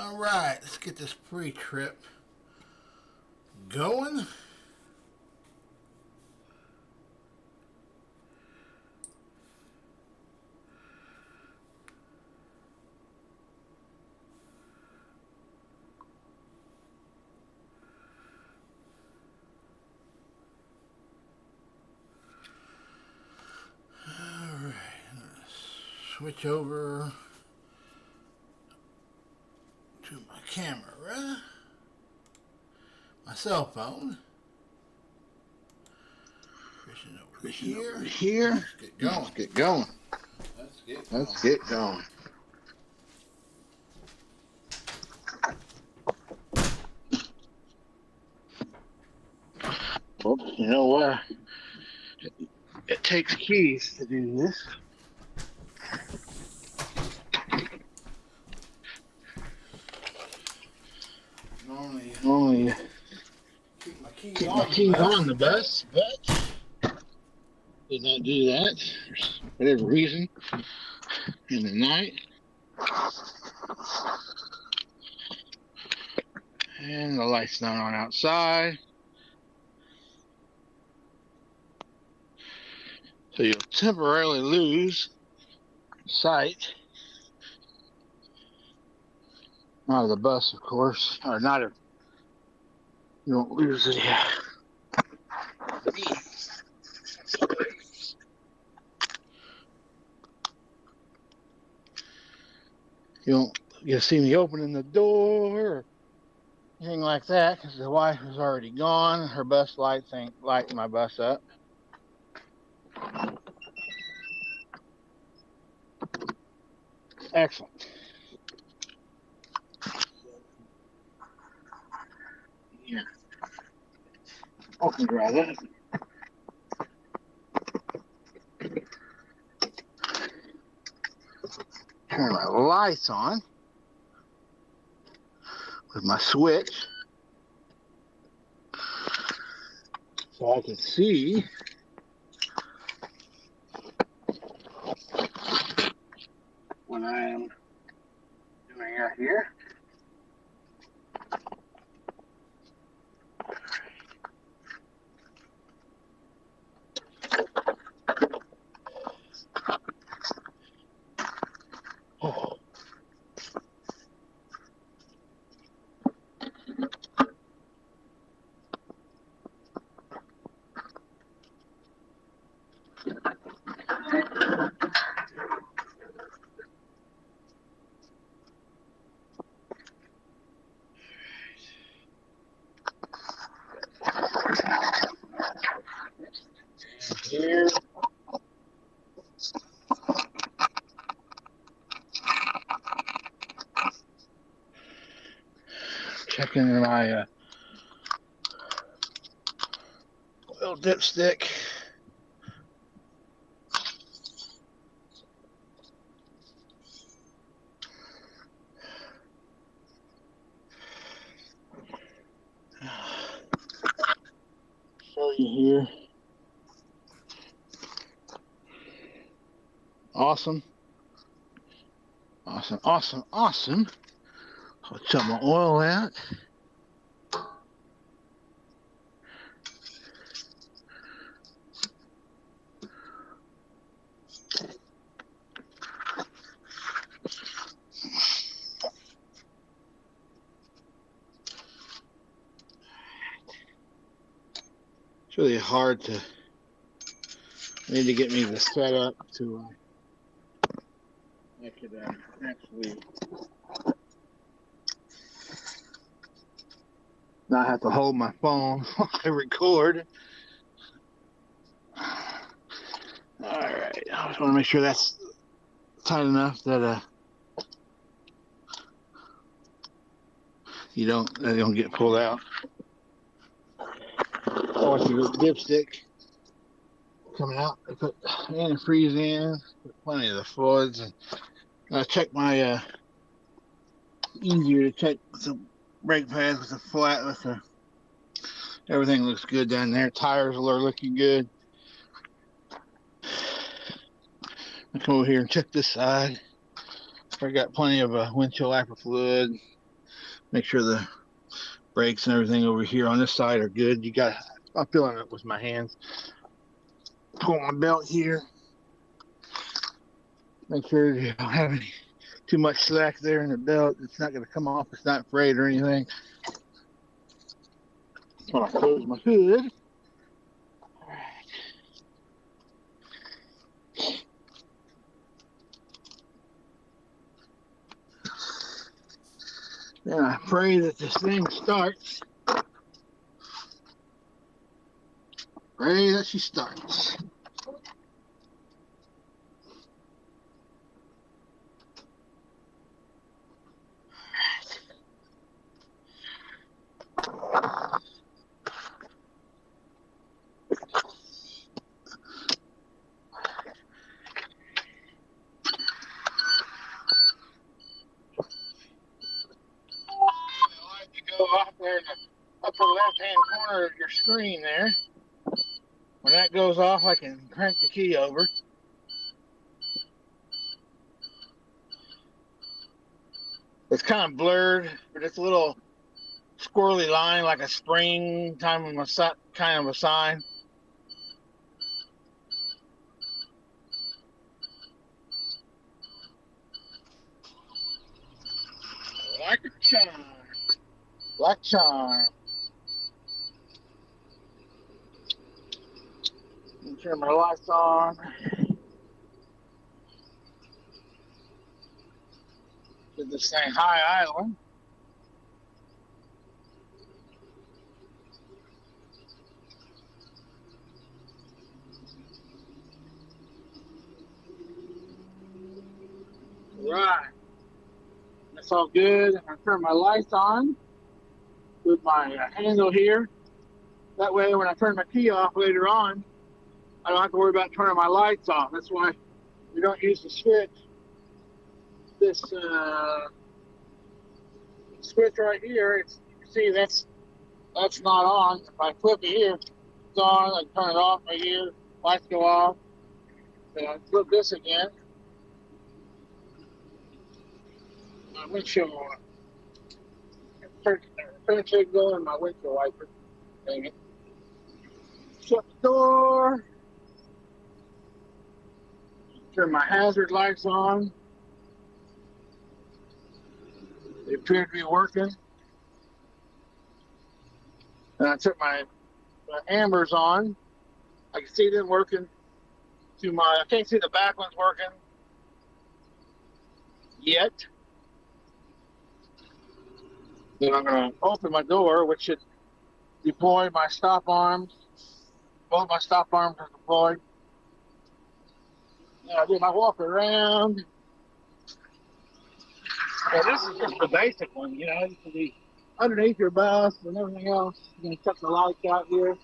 All right, let's get this pre-trip going. All right, switch over to my camera, my cell phone. Fishing over here. Here. Let's get going. Let's get going. Let's get going. Let's get going. Well, you know what? It takes keys to do this. Normally, keep my keys on the bus, but did not do that for whatever reason in the night. And the light's not on outside. So you'll temporarily lose sight. Not of the bus, of course, or not if you won't lose it. Yeah. You'll see me opening the door or anything like that because the wife is already gone. Her bus lights ain't lighting my bus up. Excellent. Yeah. Open dry that. Turn my lights on with my switch so I can see what I am doing out here. Oh. Here. Checking my oil dipstick. Show you here. Awesome. Awesome, awesome, awesome. I'll chuck my oil out. It's really hard to. I need to get me the setup to. I could actually not have to hold my phone while I record. All right, I just want to make sure that's tight enough that you don't get pulled out. I want your dipstick coming out. I put antifreeze in, put plenty of the fluids, and I check my easier to check some brake pads with the flat with the everything looks good down there. Tires are looking good. I come over here and check this side. I got plenty of windshield wiper fluid. Make sure the brakes and everything over here on this side are good. I'm feeling it with my hands. Pull my belt here. Make sure you don't have any too much slack there in the belt. It's not going to come off. It's not frayed or anything. When I close my hood. All right. And I pray that this thing starts. Pray that she starts. Go off there in the upper left-hand corner of your screen there. When that goes off, I can crank the key over. It's kind of blurred, but it's a little squirrely line, like a springtime kind of a sign. Like a charm. Like charm. Turn my lights on. Did this thing High Island. Right. That's all good. I turn my lights on with my handle here. That way, when I turn my key off later on, I don't have to worry about turning my lights off. That's why we don't use the switch. This switch right here, you can see that's not on. If I flip it here, it's on. I turn it off right here. Lights go off. Then I flip this again. My windshield on. Turn the signal and my windshield wiper. Dang it. Shut the door. Turn my hazard lights on. They appear to be working. And I took my ambers on. I can see them working. I can't see the back ones working yet. Then I'm going to open my door, which should deploy my stop arms. Both my stop arms are deployed. And I do my walk around. And this is just the basic one, you know. You can be underneath your bus and everything else. You can check the lights out here.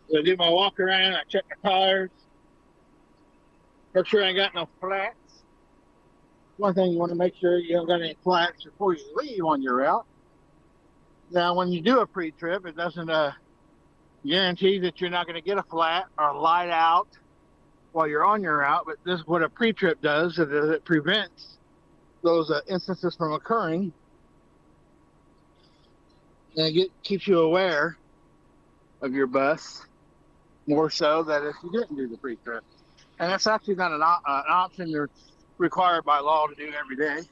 So I do my walk around. I check my tires. Make sure I ain't got no flats. One thing you want to make sure you don't got any flats before you leave on your route. Now, when you do a pre-trip, it doesn't guarantee that you're not going to get a flat or light out while you're on your route. But this is what a pre-trip does: is it prevents those instances from occurring, and it keeps you aware of your bus more so than if you didn't do the pre-trip. And that's actually not an option you're required by law to do every day.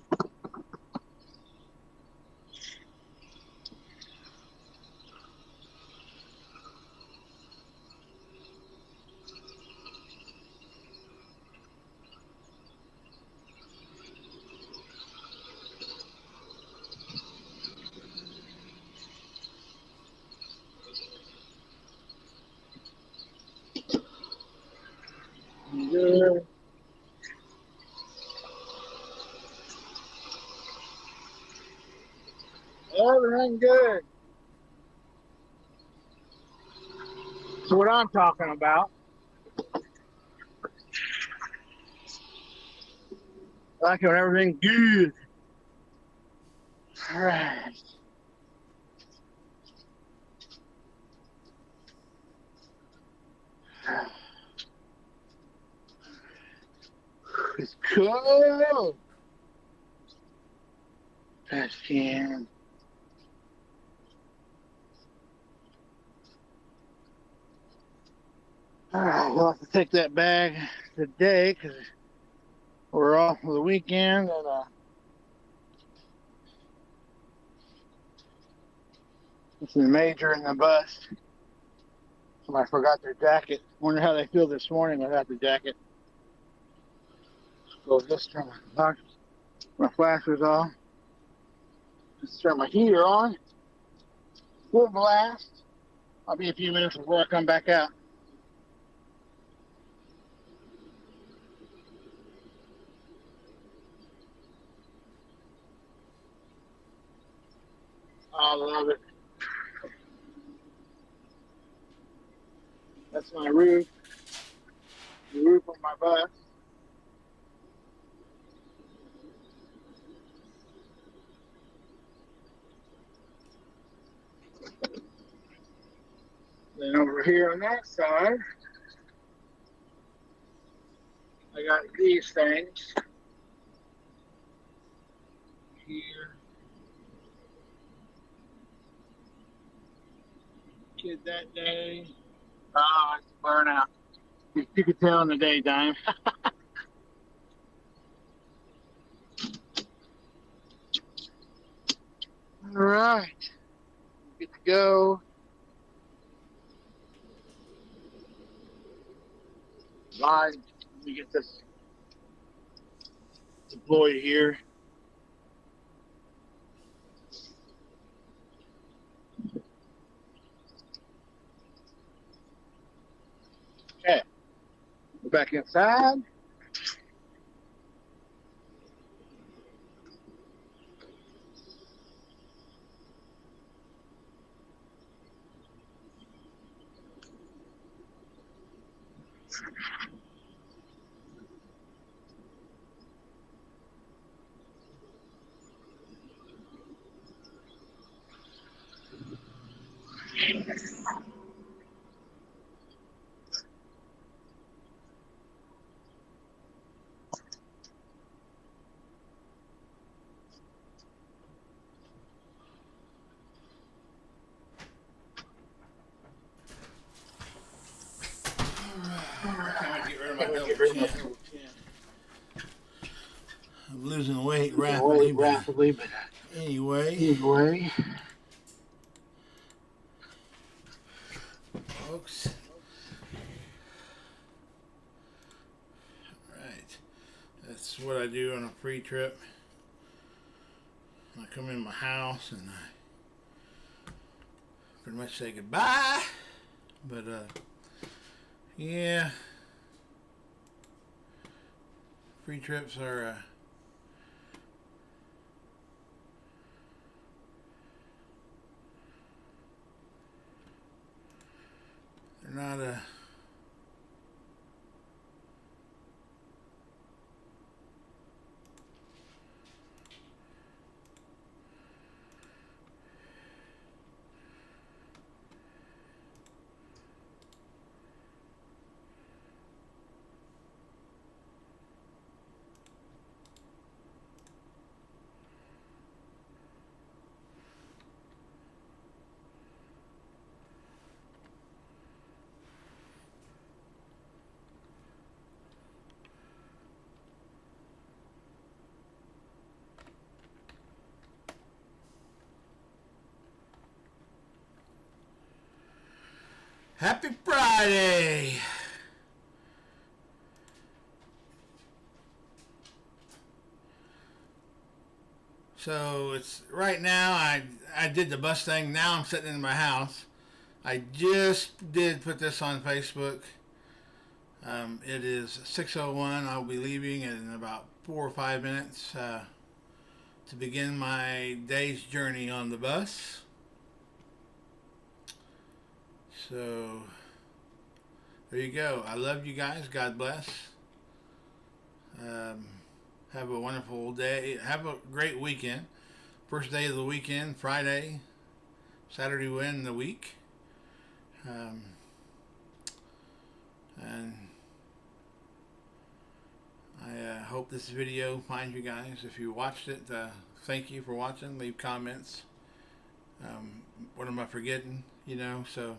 Good. Everything good. So what I'm talking about, like when everything good. All right. It's cold. Trash can. All right, we'll have to take that bag today because we're off for the weekend, and it's a major in the bus. Somebody forgot their jacket. Wonder how they feel this morning without the jacket. So just turn my flashers off. Just turn my heater on. Full blast. I'll be a few minutes before I come back out. I love it. That's my roof. The roof of my bus. Then over here on that side, I got these things. Here. Kid that day. Oh, it's burnout. You could tell in the daytime. All right. Good to go. Live. Let me get this deployed here. Okay. Go back inside. Get rid of my double chin. I'm losing weight rapidly, but anyway, folks. Alright. That's what I do on a pre-trip. I come in my house and I pretty much say goodbye. But yeah. Pre-trips are they're not Happy Friday! So it's right now. I did the bus thing. Now I'm sitting in my house. I just did put this on Facebook. It is 6:01. I'll be leaving in about 4 or 5 minutes to begin my day's journey on the bus. So there you go. I love you guys. God bless. Have a wonderful day. Have a great weekend. First day of the weekend, Friday. Saturday win the week. And I hope hope this video finds you guys. If you watched it, thank you for watching. Leave comments. What am I forgetting? So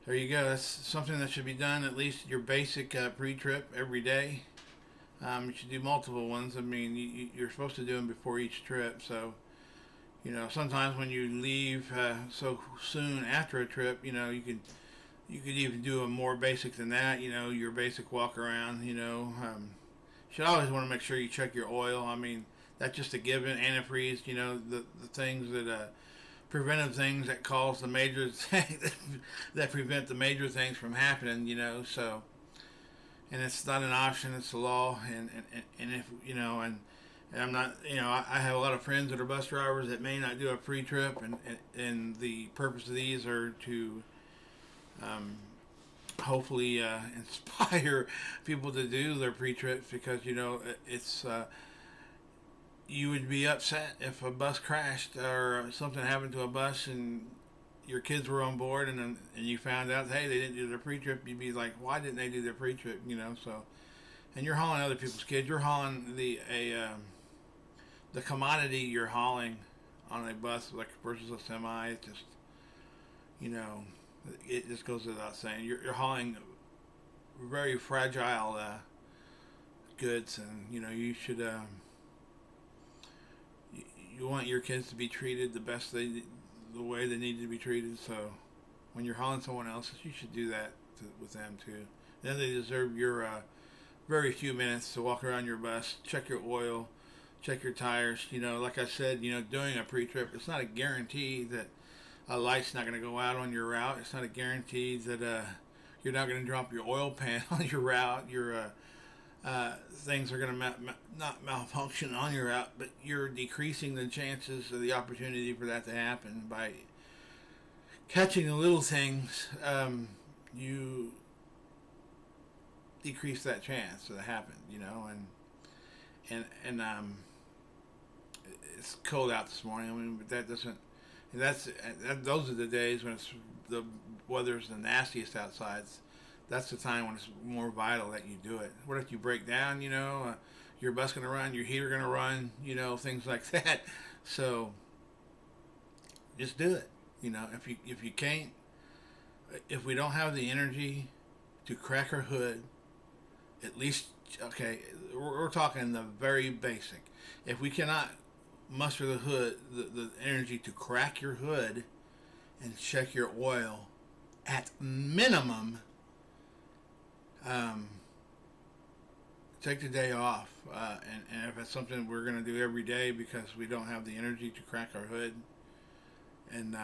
there you go. That's something that should be done, at least your basic pre-trip every day. You should do multiple ones. I mean, you're supposed to do them before each trip. So, sometimes when you leave so soon after a trip, you could even do a more basic than that. Your basic walk around. You should always want to make sure you check your oil. I mean, that's just a given. Antifreeze. The things that preventive things that cause the major that prevent the major things from happening. So. And it's not an option; it's a law. And if and I'm not, I have a lot of friends that are bus drivers that may not do a pre-trip, and the purpose of these are to hopefully inspire people to do their pre-trips, because it's you would be upset if a bus crashed or something happened to a bus and your kids were on board, and you found out, hey, they didn't do their pre-trip. You'd be like, why didn't they do their pre-trip? So, and you're hauling other people's kids. You're hauling the commodity you're hauling on a bus, like versus a semi. It just, it just goes without saying. You're hauling very fragile goods, and you should you want your kids to be treated the way they need to be treated. So when you're hauling someone else's, you should do that with them too. Then they deserve your very few minutes to walk around your bus, check your oil, check your tires. Like I said, doing a pre-trip, it's not a guarantee that a light's not going to go out on your route. It's not a guarantee that you're not going to drop your oil pan on your route. Your things are going to not malfunction on your route, but you're decreasing the chances of the opportunity for that to happen by catching the little things. You decrease that chance to happen, and it's cold out this morning. I mean, but that doesn't. Those are the days when the weather's the nastiest outside. That's the time when it's more vital that you do it. What if you break down? Your bus gonna run, your heater gonna run, things like that. So just do it. If you can't, if we don't have the energy to crack our hood, at least, okay, we're talking the very basic. If we cannot muster the energy to crack your hood and check your oil, at minimum, take the day off, and if it's something we're going to do every day because we don't have the energy to crack our hood, and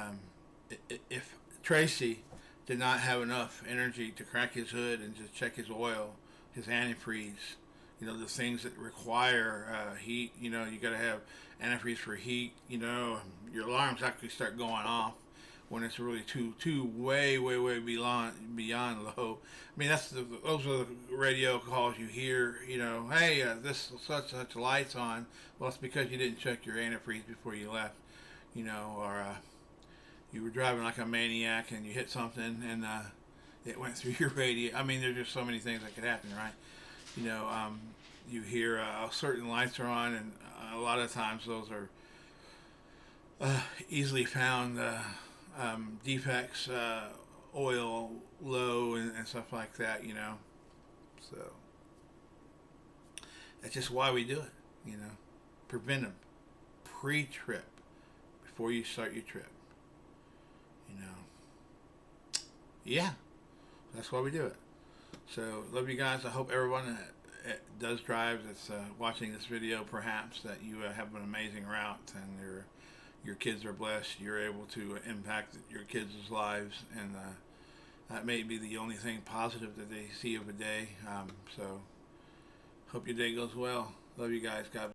if Tracy did not have enough energy to crack his hood and just check his oil, his antifreeze, the things that require heat, you got to have antifreeze for heat, your alarms actually start going off when it's really too way beyond low. I mean, those are the radio calls you hear. Hey, this such lights on. Well, it's because you didn't check your antifreeze before you left. Or you were driving like a maniac and you hit something and it went through your radio. I mean, there's just so many things that could happen, right? You hear certain lights are on, and a lot of times those are easily found. Defects, oil low, and stuff like that, So that's just why we do it, Prevent them pre-trip before you start your trip, Yeah, that's why we do it. So love you guys. I hope everyone that does drive that's watching this video, perhaps, that you have an amazing route and your kids are blessed. You're able to impact your kids' lives, and that may be the only thing positive that they see of a day. So hope your day goes well. Love you guys. God bless.